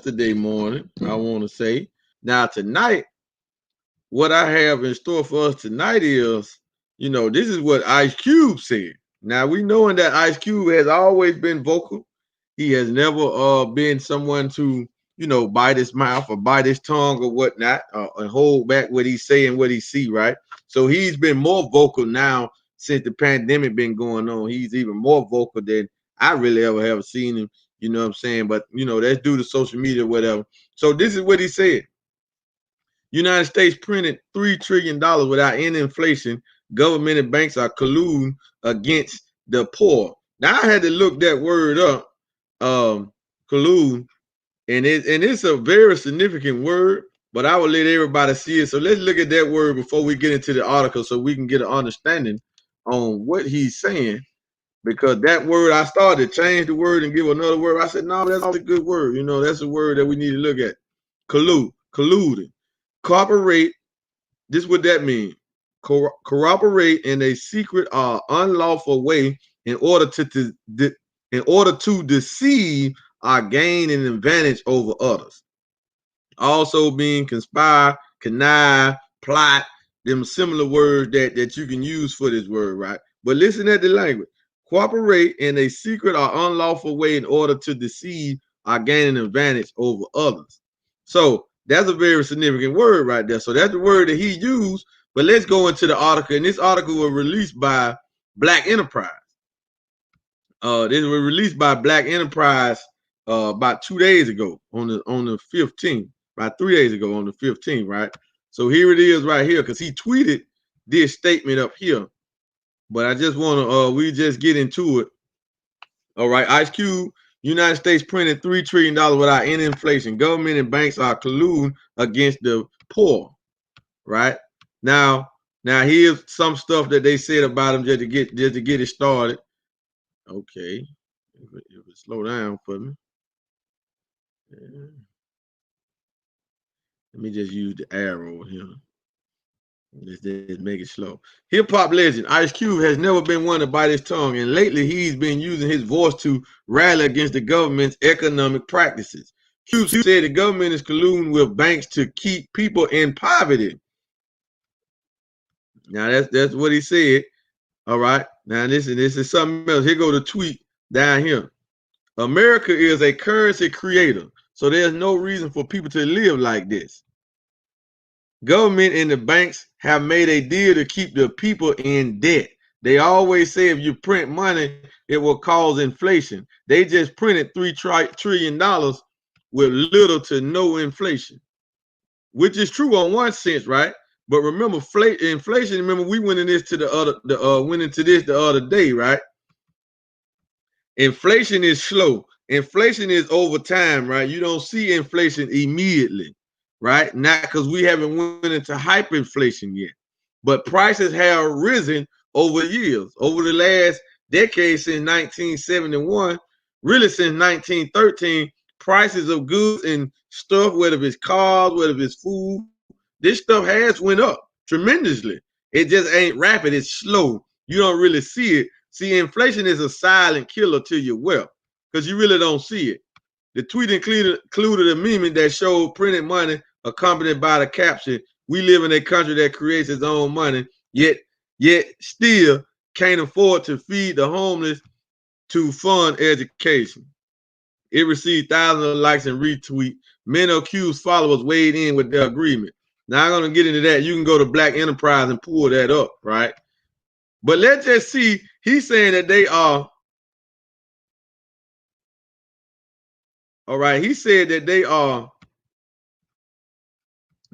yesterday morning, I want to say. Now, tonight, what I have in store for us tonight is, this is what Ice Cube said. Now, we knowing that Ice Cube has always been vocal. He has never been someone to, bite his mouth or bite his tongue or whatnot, and hold back what he say and what he see, right? So he's been more vocal now since the pandemic been going on. He's even more vocal than I really ever have seen him. You know what I'm saying? But that's due to social media or whatever. So this is what he said. United States printed $3 trillion without any inflation. Government and banks are colluding against the poor. Now I had to look that word up, collude, and it's a very significant word, but I will let everybody see it. So let's look at that word before we get into the article so we can get an understanding on what he's saying. Because that word, I started to change the word and give another word. I said, no, that's a good word. That's a word that we need to look at. Colluding. Cooperate. This is what that means. Corroborate in a secret or unlawful way in order to deceive or gain an advantage over others. Also being conspire, connive, plot, them similar words that you can use for this word, right? But listen at the language. Cooperate in a secret or unlawful way in order to deceive or gain an advantage over others. So that's a very significant word right there. So that's the word that he used. But let's go into the article. And this article was released by Black Enterprise. This was released by Black Enterprise about 2 days ago on the 15th, about 3 days ago on the 15th, right? So here it is right here, because he tweeted this statement up here. But I just want to we just get into it. All right, Ice Cube, United States printed $3 trillion without any inflation. Government and banks are colluding against the poor, right? Now here's some stuff that they said about him just to get it started. Okay, if it slow down for me. Yeah. Let me just use the arrow here. Let's just make it slow. Hip-hop legend Ice Cube has never been one to bite his tongue, and lately he's been using his voice to rally against the government's economic practices. Cube said the government is colluding with banks to keep people in poverty. Now that's what he said. All right. Now this is something else. Here go the tweet down here. America is a currency creator, so there's no reason for people to live like this. Government and the banks have made a deal to keep the people in debt. They always say if you print money, it will cause inflation. They just printed $3 trillion with little to no inflation, which is true on one sense, right? But remember, inflation. Remember, we went into this the other day, right? Inflation is slow. Inflation is over time, right? You don't see inflation immediately, right? Not because we haven't went into hyperinflation yet, but prices have risen over years, over the last decade since 1971, really since 1913. Prices of goods and stuff, whether it's cars, whether it's food, this stuff has went up tremendously. It just ain't rapid. It's slow. You don't really see it. See, inflation is a silent killer to your wealth because you really don't see it. The tweet included a meme that showed printed money accompanied by the caption, "We live in a country that creates its own money, yet still can't afford to feed the homeless to fund education." It received thousands of likes and retweets. Many accused followers weighed in with their agreement. Now I'm going to get into that. You can go to Black Enterprise and pull that up, right? But let's just see. He's saying that they are. All right. He said that they are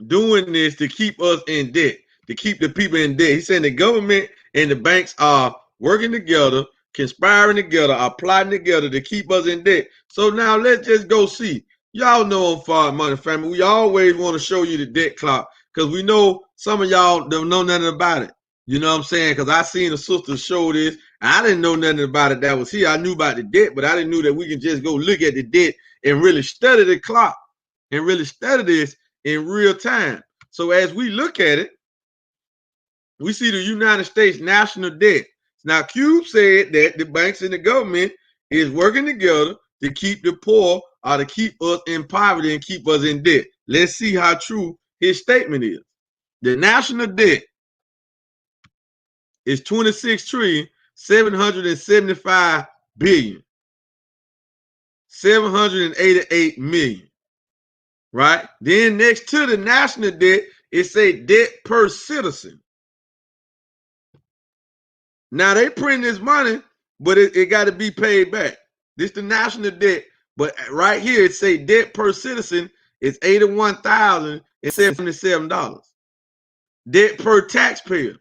doing this to keep us in debt, to keep the people in debt. He's saying the government and the banks are working together, conspiring together, are plotting together to keep us in debt. So now let's just go see. Y'all know on FardMoney family, we always want to show you the debt clock because we know some of y'all don't know nothing about it. You know what I'm saying? Because I seen a sister show this. I didn't know nothing about it that was here. I knew about the debt, but I didn't know that we can just go look at the debt and really study the clock and really study this in real time. So as we look at it, we see the United States national debt. Now, Cube said that the banks and the government is working together to keep the poor are to keep us in poverty and keep us in debt. Let's see how true his statement is. The national debt is 26,775,788,000,000. Right? Then next to the national debt, it say debt per citizen. Now they print this money, but it got to be paid back. This the national debt, but right here it say debt per citizen is $81,077. Debt per taxpayer,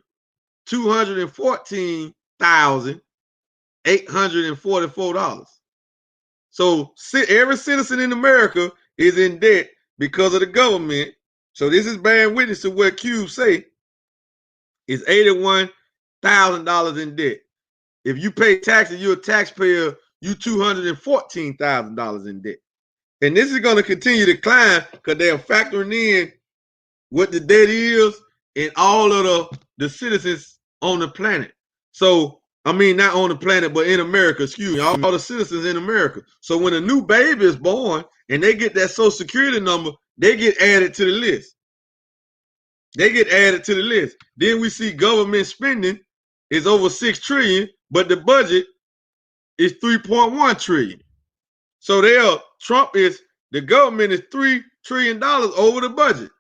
$214,844. So every citizen in America is in debt because of the government. So this is bearing witness to what Cube say is $81,000 in debt. If you pay taxes, you're a taxpayer, you $214,000 in debt. And this is going to continue to climb because they're factoring in what the debt is and all of the citizens on the planet. So, I mean, not on the planet, but in America, excuse me, all the citizens in America. So when a new baby is born and they get that Social Security number, they get added to the list. They get added to the list. Then we see government spending is over $6 trillion, but the budget is $3.1 trillion. So the government is $3 trillion over the budget.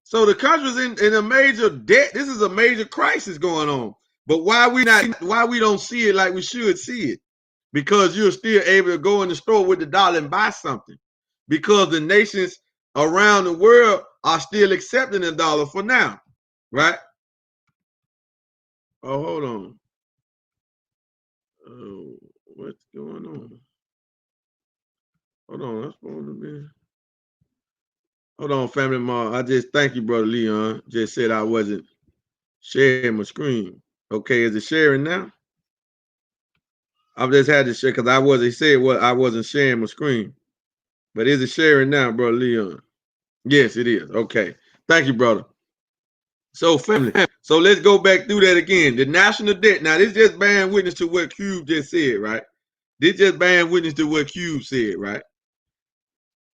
So the country's in a major debt. This is a major crisis going on. But why we don't see it like we should see it? Because you're still able to go in the store with the dollar and buy something. Because the nations around the world are still accepting the dollar for now, right? Oh, hold on. Oh, what's going on? Hold on, that's supposed to be. Hold on, family mom. I just thank you, brother Leon. Just said I wasn't sharing my screen. Okay, is it sharing now? I've just had to share because I wasn't sharing my screen. But is it sharing now, brother Leon? Yes, it is. Okay. Thank you, brother. So, family. So let's go back through that again. The national debt. Now, this just bearing witness to what Cube just said, right? This just bearing witness to what Cube said, right?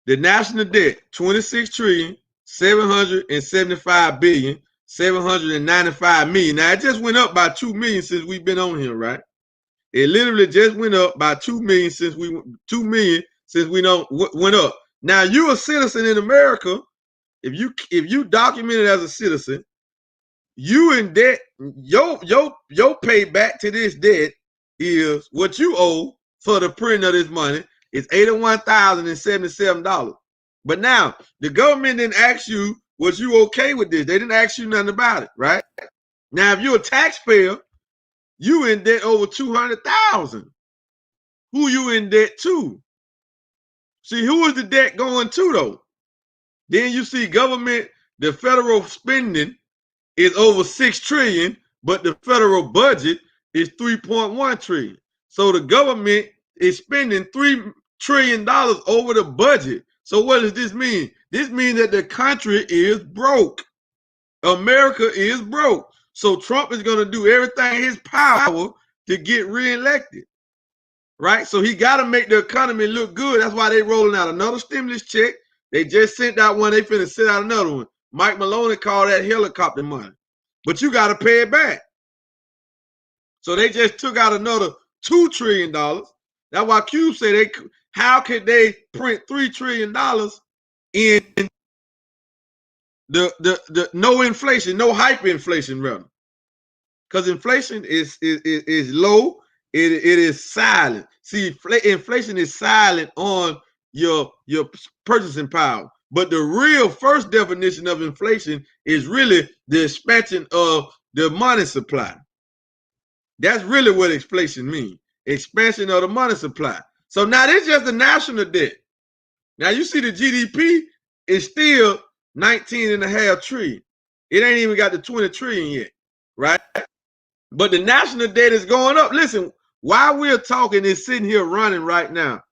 The national debt, 26,775,795,000,000. Now, it just went up by 2 million since we've been on here, right? It literally just went up by 2 million since we went up. Now, you're a citizen in America. If you documented as a citizen, you in debt. Your payback to this debt is what you owe for the print of this money is $81,077. But now the government didn't ask you, was you okay with this? They didn't ask you nothing about it, right? Now, if you're a taxpayer, you in debt over $200,000. Who you in debt to? See, who is the debt going to though? Then you see government, the federal spending is over $6 trillion, but the federal budget is $3.1 trillion. So the government is spending $3 trillion over the budget. So what does this mean? This means that the country is broke. America is broke. So Trump is going to do everything in his power to get reelected, right? So he got to make the economy look good. That's why they rolling out another stimulus check. They just sent out one. They finna send out another one. Mike Maloney called that helicopter money. But you got to pay it back. So they just took out another $2 trillion. That's why Cube said, how could they print $3 trillion in the no inflation, no hyperinflation rather? Because inflation is low. It is silent. See, inflation is silent on your purchasing power. But the real first definition of inflation is really the expansion of the money supply. That's really what inflation means. Expansion of the money supply. So now this is just the national debt. Now you see the GDP is still 19.5 trillion. It ain't even got the 20 trillion yet, right? But the national debt is going up. Listen, while we're talking, it's sitting here running right now.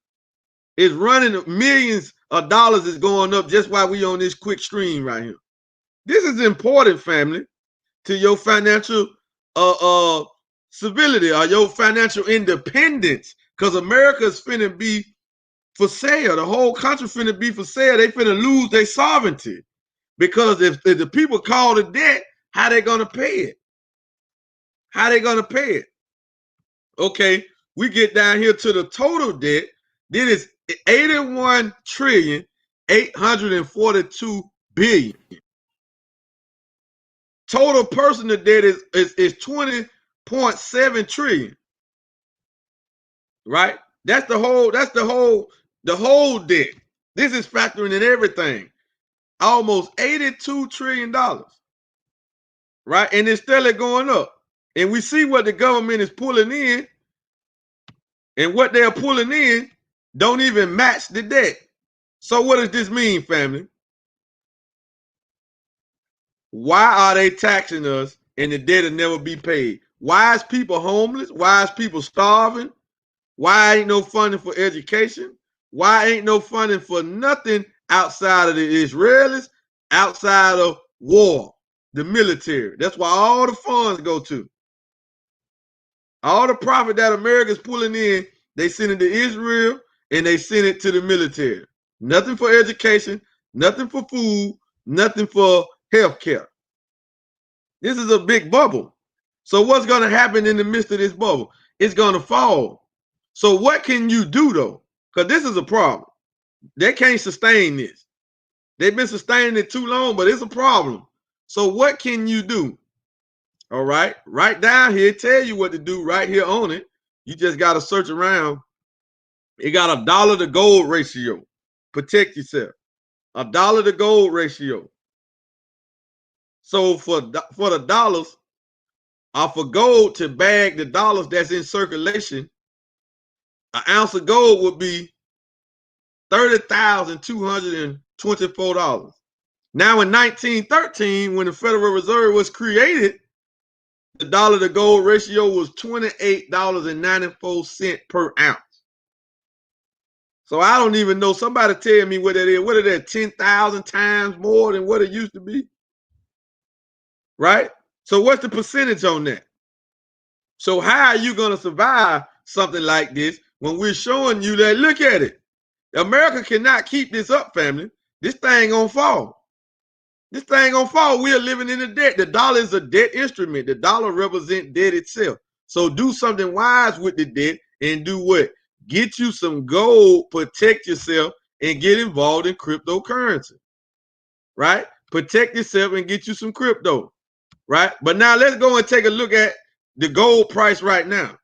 It's running millions of dollars is going up just while we on this quick stream right here. This is important, family, to your financial stability or your financial independence, because America is finna be for sale. The whole country finna be for sale. They finna lose their sovereignty. Because if the people call the debt, how they gonna pay it? How they gonna pay it? Okay, we get down here to the total debt. Then it's 81,842,000,000,000. Total personal debt is 20.7 trillion. Right? That's the whole debt. This is factoring in everything. Almost $82 trillion. Right? And it's still going up. And we see what the government is pulling in, and what they're pulling in don't even match the debt. So what does this mean, family? Why are they taxing us and the debt will never be paid? Why is people homeless? Why is people starving? Why ain't no funding for education? Why ain't no funding for nothing outside of the Israelis, outside of war, the military? That's why all the funds go to. All the profit that America's pulling in, they send it to Israel and they send it to the military. Nothing for education, nothing for food, nothing for health care. This is a big bubble. So what's going to happen in the midst of this bubble? It's going to fall. So what can you do though? Because this is a problem. They can't sustain this. They've been sustaining it too long, but it's a problem. So what can you do? All right, right down here, tell you what to do right here on it. You just got to search around. It got a dollar to gold ratio. Protect yourself. A dollar to gold ratio. So for the dollars, or for gold to bag the dollars that's in circulation, an ounce of gold would be $30,224. Now in 1913, when the Federal Reserve was created, the dollar to gold ratio was $28.94 per ounce. So I don't even know. Somebody tell me what that is. What is that? 10,000 times more than what it used to be? Right? So what's the percentage on that? So how are you going to survive something like this when we're showing you that, look at it. America cannot keep this up, family. This thing gonna fall. This thing gonna fall. We are living in a debt. The dollar is a debt instrument. The dollar represents debt itself. So do something wise with the debt and do what? Get you some gold, protect yourself, and get involved in cryptocurrency. Right? Protect yourself and get you some crypto. Right? But now let's go and take a look at the gold price right now.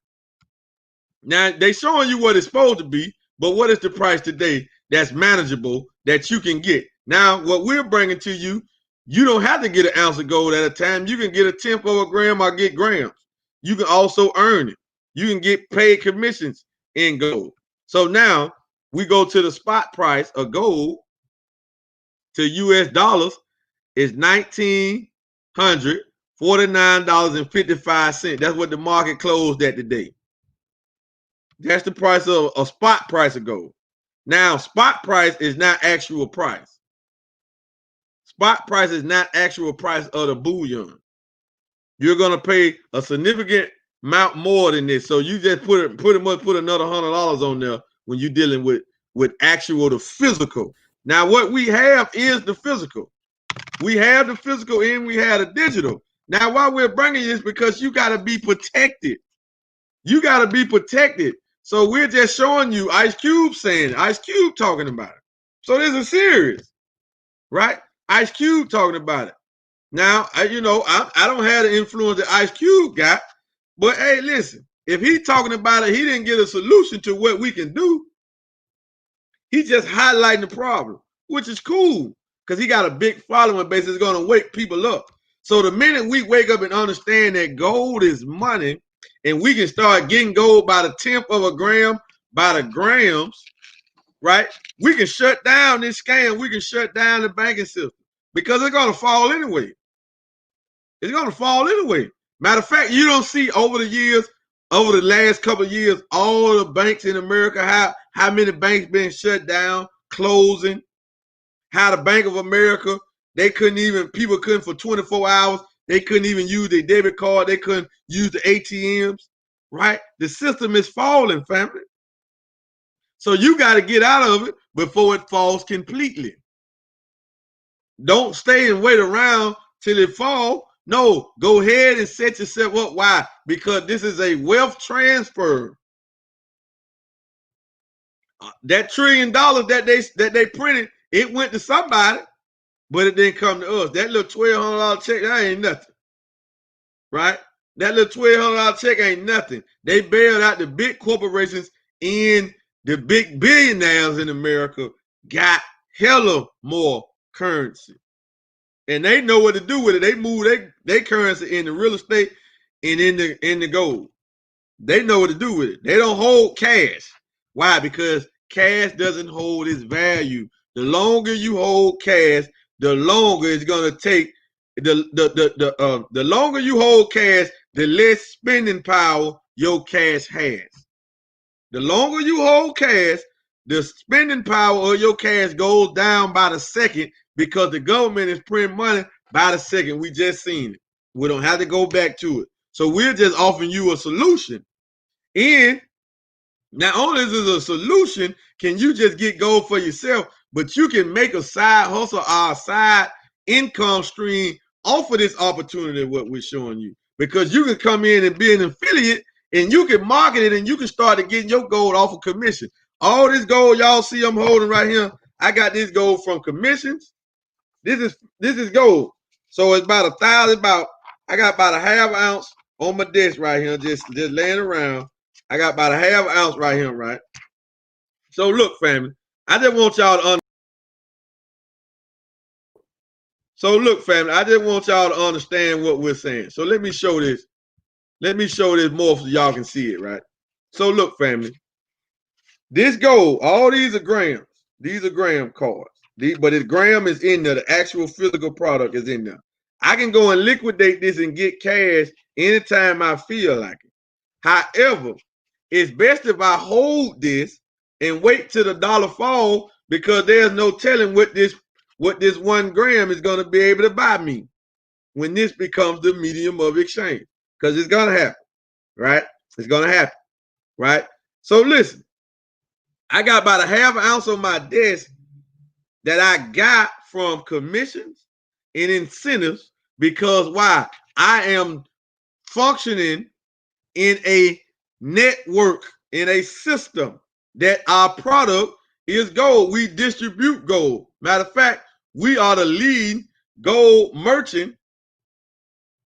Now they showing you what it's supposed to be, but what is the price today that's manageable that you can get? Now, what we're bringing to you, you don't have to get an ounce of gold at a time. You can get a tenth of a gram or get grams. You can also earn it. You can get paid commissions in gold. So now we go to the spot price of gold to US dollars is $1,949.55. That's what the market closed at today. That's the price of a spot price of gold. Now, spot price is not actual price. Spot price is not actual price of the bullion. You're gonna pay a significant amount more than this. So you just put another $100 on there when you're dealing with actual, the physical. Now, what we have is the physical. We have the physical and we have the digital. Now, why we're bringing this, because you got to be protected. You got to be protected. So we're just showing you Ice Cube saying, Ice Cube talking about it. So this is serious, right? Ice Cube talking about it. Now, I don't have the influence that Ice Cube got, but hey, listen, if he's talking about it, he didn't get a solution to what we can do. He's just highlighting the problem, which is cool, because he got a big following base that's going to wake people up. So the minute we wake up and understand that gold is money, and we can start getting gold by the tenth of a gram, by the grams, right? We can shut down this scam. We can shut down the banking system, because it's going to fall anyway. It's going to fall anyway. Matter of fact, you don't see over the last couple of years, all the banks in America, how many banks been shut down, closing, how the Bank of America, people couldn't for 24 hours, they couldn't even use their debit card, they couldn't use the ATMs, right? The system is falling, family. So you got to get out of it before it falls completely. Don't stay and wait around till it falls. No, go ahead and set yourself up. Why? Because this is a wealth transfer. That $1 trillion that they printed, it went to somebody, but it didn't come to us. That little $1,200 check, that ain't nothing, right? That little $1,200 check ain't nothing. They bailed out the big corporations, and the big billionaires in America got hella more currency. And they know what to do with it. They move their currency in the real estate and in the gold. They know what to do with it. They don't hold cash. Why? Because cash doesn't hold its value. The longer you hold cash, the longer it's gonna take. The longer you hold cash, the less spending power your cash has. The longer you hold cash, the spending power of your cash goes down by the second, because the government is printing money by the second. We just seen it. We don't have to go back to it. So we're just offering you a solution. And not only is it a solution, can you just get gold for yourself, but you can make a side hustle or a side income stream off of this opportunity, what we're showing you. Because you can come in and be an affiliate, and you can market it, and you can start to get your gold off of commission. All this gold y'all see I'm holding right here, I got this gold from commissions. This is gold. So it's about 1,000, I got about a half ounce on my desk right here, just laying around. I got about a half ounce right here, right? So look, family, I just want y'all to understand what we're saying. So let me show this. Let me show this more so y'all can see it, right? So look, family, this gold, all these are grams. These are gram cards. But the gram is in there. The actual physical product is in there. I can go and liquidate this and get cash anytime I feel like it. However, it's best if I hold this and wait till the dollar fall, because there's no telling what this 1 gram is going to be able to buy me when this becomes the medium of exchange. Because it's going to happen, right? It's going to happen, right? So listen, I got about a half ounce on my desk that I got from commissions and incentives, because why? I am functioning in a network, in a system, that our product is gold. We distribute gold. Matter of fact, we are the lead gold merchant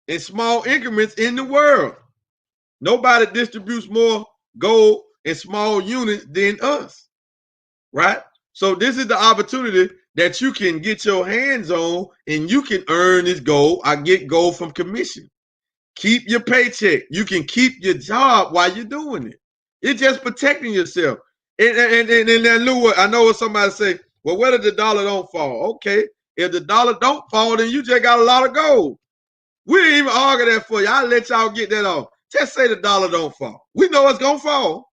in small increments in the world. Nobody distributes more gold in small units than us, right? So this is the opportunity that you can get your hands on, and you can earn this gold. I get gold from commission. Keep your paycheck. You can keep your job while you're doing it. It's just protecting yourself. And I know what somebody say, well, what if the dollar don't fall? Okay, if the dollar don't fall, then you just got a lot of gold. We didn't even argue that for you. I'll let y'all get that off. Just say the dollar don't fall. We know it's going to fall.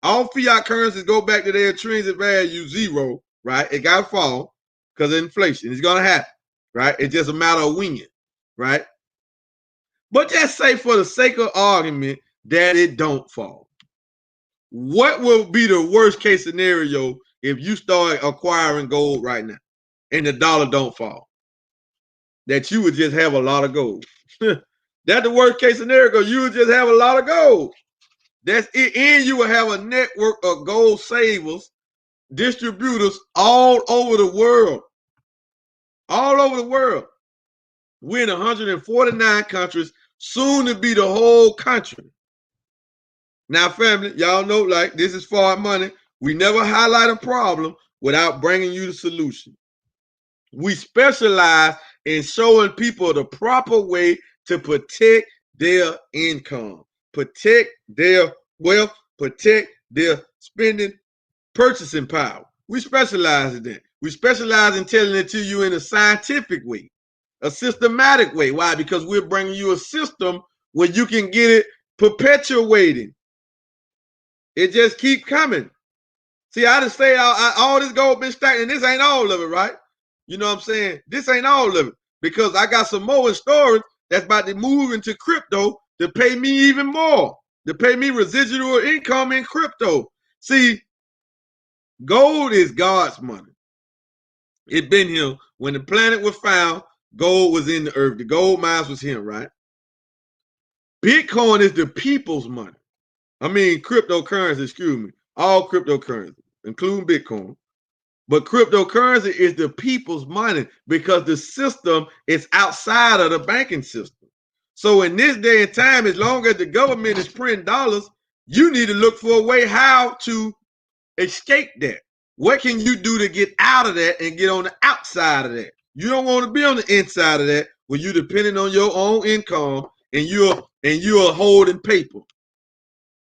All fiat currencies go back to their intrinsic value, zero, right? It got to fall because of inflation. It's going to happen, right? It's just a matter of when, right? But just say, for the sake of argument, that it don't fall. What will be the worst case scenario if you start acquiring gold right now and the dollar don't fall? That you would just have a lot of gold. That's the worst case scenario. You would just have a lot of gold. That's it. And you will have a network of gold savers, distributors all over the world. All over the world. We're in 149 countries, soon to be the whole country. Now, family, y'all know, like, this is FardMoney. We never highlight a problem without bringing you the solution. We specialize in showing people the proper way to protect their income, protect their wealth, protect their spending, purchasing power. We specialize in that. We specialize in telling it to you in a scientific way, a systematic way. Why? Because we're bringing you a system where you can get it perpetuating. It just keep coming. See, I just say all this gold been stacked, and this ain't all of it, right? You know what I'm saying? This ain't all of it, because I got some more in storage that's about to move into crypto to pay me even more, to pay me residual income in crypto. See, Gold is God's money. It been here when the planet was found. Gold was in the earth. The gold mines was here, right? Bitcoin is the people's money. I mean, cryptocurrency, excuse me, all cryptocurrency, including Bitcoin. But cryptocurrency is the people's money because the system is outside of the banking system. So in this day and time, as long as the government is printing dollars, you need to look for a way how to escape that. What can you do to get out of that and get on the outside of that? You don't want to be on the inside of that where you're depending on your own income and you're holding paper.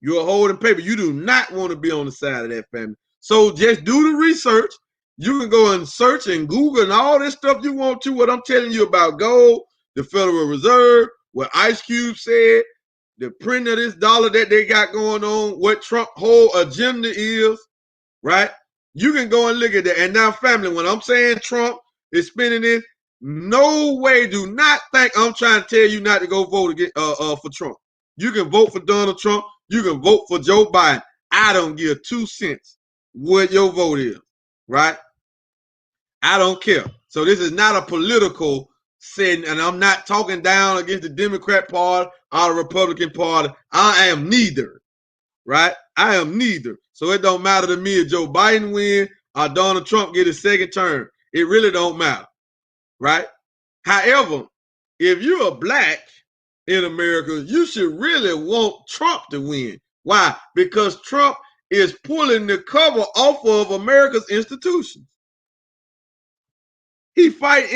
You're holding paper. You do not want to be on the side of that, family. So just do the research. You can go and search and Google and all this stuff you want to. What I'm telling you about gold, the Federal Reserve, what Ice Cube said, the print of this dollar that they got going on, what Trump whole agenda is, right? You can go and look at that. And now, family, when I'm saying Trump is spending this, no way, do not think I'm trying to tell you not to go vote again, for Trump. You can vote for Donald Trump. You can vote for Joe Biden. I don't give 2 cents what your vote is, right? I don't care. So this is not a political setting, and I'm not talking down against the Democrat Party or the Republican Party. I am neither, right? I am neither. So it don't matter to me if Joe Biden win or Donald Trump get his second term. It really don't matter, right? However, if you're a black in America, you should really want Trump to win. Why? Because Trump is pulling the cover off of America's institutions. He fight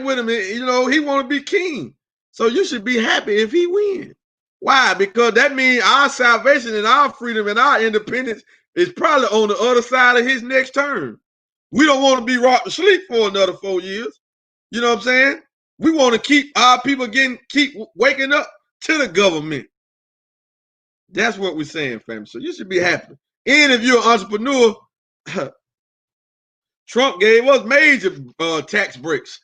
with him, and, you know, he want to be king. So you should be happy if he wins. Why? Because that means our salvation and our freedom and our independence is probably on the other side of his next term. We don't want to be rocked to sleep for another 4 years. You know what I'm saying? We want to keep our people keep waking up to the government. That's what we're saying, family. So you should be happy. And if you're an entrepreneur, Trump gave us major tax breaks.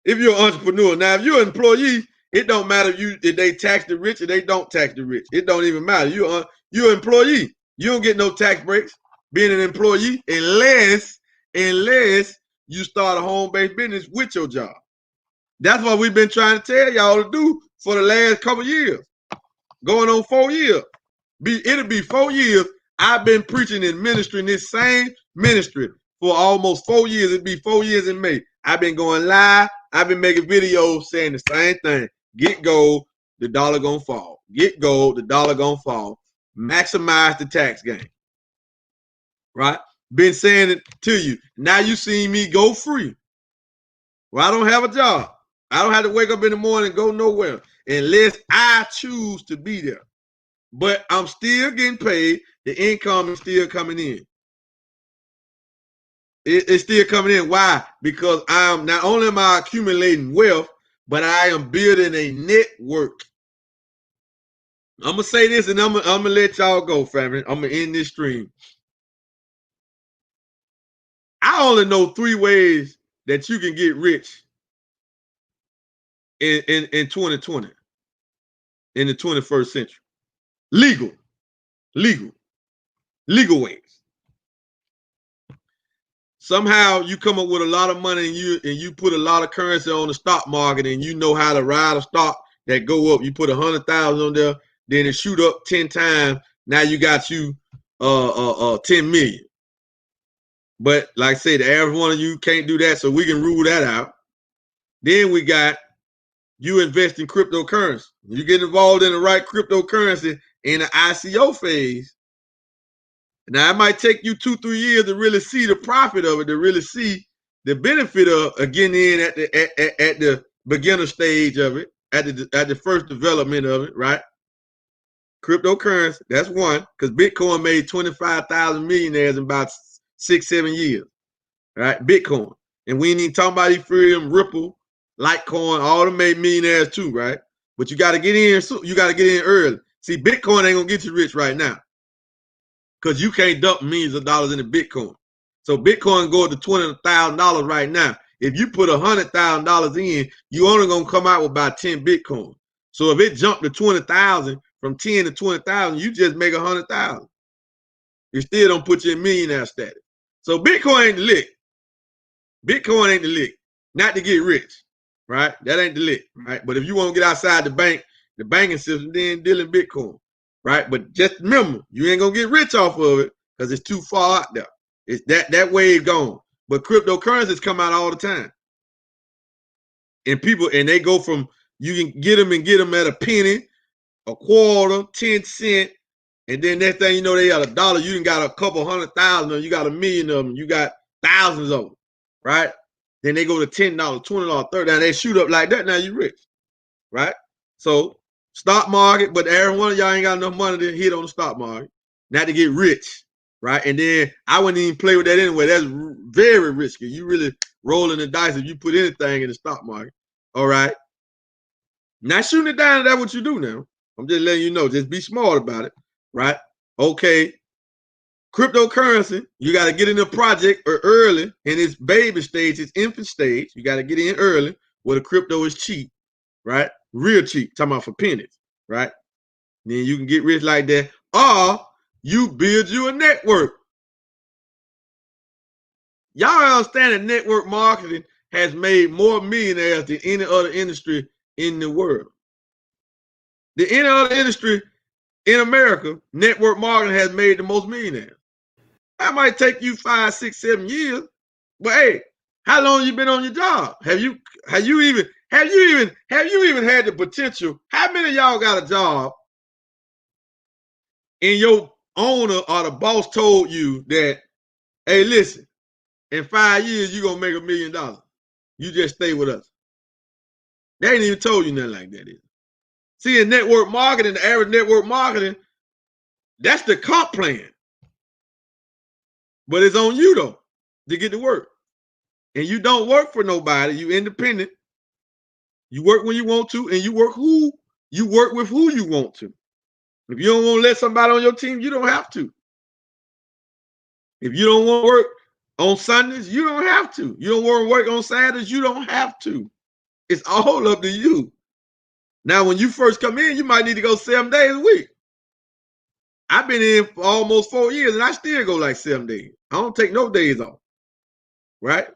If you're an entrepreneur. Now, if you're an employee, it don't matter if they tax the rich or they don't tax the rich. It don't even matter. You're an employee. You don't get no tax breaks being an employee unless you start a home-based business with your job. That's what we've been trying to tell y'all to do for the last couple years. Going on 4 years. It'll be 4 years. I've been preaching and ministering this same ministry for almost 4 years. It'll be 4 years in May. I've been going live. I've been making videos saying the same thing. Get gold, the dollar gonna fall. Get gold, the dollar gonna fall. Maximize the tax gain. Right? Been saying it to you. Now you see me go free. Well, I don't have a job. I don't have to wake up in the morning and go nowhere unless I choose to be there. But I'm still getting paid. The income is still coming in. It's still coming in. Why? Because I'm not only am I accumulating wealth, but I am building a network. I'm gonna say this, and I'm gonna let y'all go, family. I'm gonna end this stream. I only know 3 ways that you can get rich in 2020, in the 21st century. Legal ways. Somehow you come up with a lot of money and you put a lot of currency on the stock market and you know how to ride a stock that go up. You put 100,000 on there, then it shoot up 10 times. Now you got you 10 million. But like I said, the average one of you can't do that, so we can rule that out. Then we got you invest in cryptocurrency. You get involved in the right cryptocurrency in the ICO phase. Now, it might take you 2-3 years to really see the profit of it, to really see the benefit of getting in at the beginner stage of it, at the first development of it, right? Cryptocurrency, that's one, because Bitcoin made 25,000 millionaires in about 6-7 years, right? Bitcoin. And we ain't even talking about Ethereum, Ripple, Litecoin, all them made millionaires too, right? But you got to get in, you got to get in early. See, Bitcoin ain't going to get you rich right now, because you can't dump millions of dollars into Bitcoin. So Bitcoin go to $20,000 right now. If you put $100,000 in, you only gonna come out with about 10 Bitcoin. So if it jumped to 20,000, from 10 to 20,000, you just make 100,000. It still don't put you in millionaire status. So Bitcoin ain't the lick. Bitcoin ain't the lick. Not to get rich, right? That ain't the lick, right? But if you want to get outside the banking system, then deal in Bitcoin, right? But just remember, you ain't gonna get rich off of it because it's too far out there. It's that wave gone. But cryptocurrencies come out all the time, and they go from, you can get them at a penny, a quarter, 10 cents, and then next thing you know, they got $1. You done got a couple 100,000 of them, you got 1,000,000 of them, you got thousands of them, right? Then they go to $10, $20, $30, and they shoot up like that. Now you rich, right? So stock market, but every one of y'all ain't got enough money to hit on the stock market, not to get rich, right? And then I wouldn't even play with that anyway. That's very risky. You really rolling the dice if you put anything in the stock market. All right. Not shooting it down, that's what you do now. I'm just letting you know, just be smart about it, right? Okay. Cryptocurrency, you got to get in the project early in its baby stage, its infant stage. You got to get in early where the crypto is cheap, right? Real cheap, talking about for pennies, right? Then you can get rich like that. Or you build you a network. Y'all understand that network marketing has made more millionaires than any other industry in the world. Than any other industry in America, network marketing has made the most millionaires. That might take you 5, 6, 7 years, but hey, how long you been on your job? Have you even had the potential? How many of y'all got a job and your owner or the boss told you that, hey, listen, in 5 years you're gonna make $1 million. You just stay with us. They ain't even told you nothing like that either. See, in network marketing, the average network marketing, that's the comp plan. But it's on you though to get to work. And you don't work for nobody. You independent. You work when you want to, and you work with who you want to. If you don't want to let somebody on your team, you don't have to. If you don't want to work on Sundays, you don't have to. You don't want to work on Saturdays, you don't have to. It's all up to you. Now, when you first come in, you might need to go 7 days a week. I've been in for almost 4 years, and I still go like 7 days. I don't take no days off, right?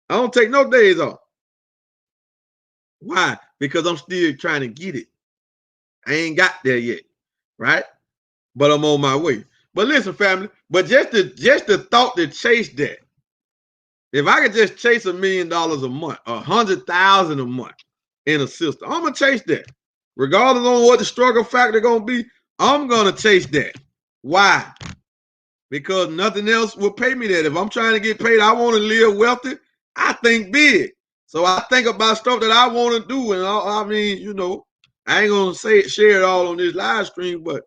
I don't take no days off. Why? Because I'm still trying to get it. I ain't got there yet, right? But I'm on my way. But listen, family, but just the thought to chase that. If I could just chase $1 million a month, 100,000 a month in a system, I'm gonna chase that. Regardless on what the struggle factor gonna be, I'm gonna chase that. Why? Because nothing else will pay me that. If I'm trying to get paid, I want to live wealthy. I think big. So I think about stuff that I want to do. And I mean, you know, I ain't going to share it all on this live stream, but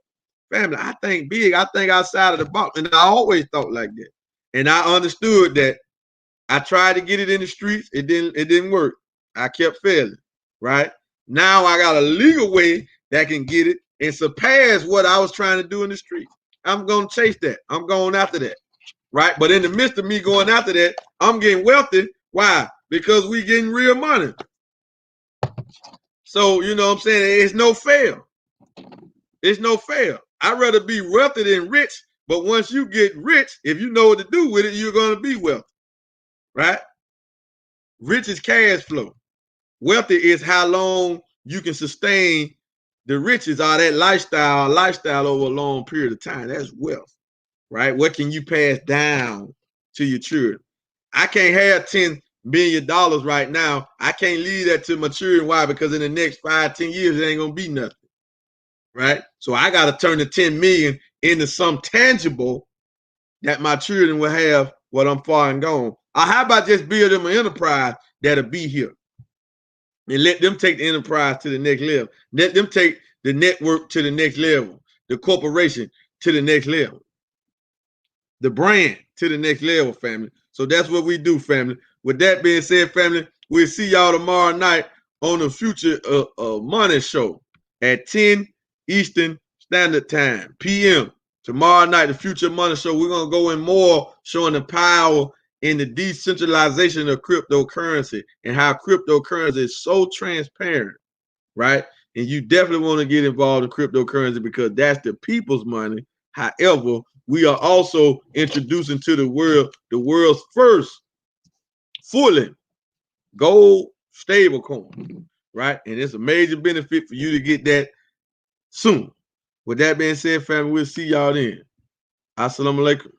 family, I think big. I think outside of the box. And I always thought like that. And I understood that. I tried to get it in the streets. It didn't work. I kept failing, right? Now I got a legal way that can get it and surpass what I was trying to do in the streets. I'm going to chase that. I'm going after that, right? But in the midst of me going after that, I'm getting wealthy. Why? Because we getting real money. So, you know what I'm saying? It's no fair. It's no fair. I'd rather be wealthy than rich. But once you get rich, if you know what to do with it, you're going to be wealthy, right? Rich is cash flow. Wealthy is how long you can sustain the riches or that lifestyle over a long period of time. That's wealth, right? What can you pass down to your children? I can't have $10 million right now. I can't leave that to my children. Why? Because in the next 5, 10 years, it ain't gonna be nothing, right? So I got to turn the 10 million into some tangible that my children will have when I'm far and gone. Or how about just build them an enterprise that'll be here? And let them take the enterprise to the next level. Let them take the network to the next level, the corporation to the next level, the brand to the next level, family. So that's what we do, family. With that being said, family, we'll see y'all tomorrow night on the Future Money Show at 10 Eastern Standard Time, p.m. Tomorrow night, the Future Money Show, we're going to go in more showing the power in the decentralization of cryptocurrency and how cryptocurrency is so transparent, right? And you definitely want to get involved in cryptocurrency because that's the people's money. However, we are also introducing to the world's first fully gold stable coin, right? And it's a major benefit for you to get that soon. With that being said, family, we'll see y'all then. Assalamu alaikum.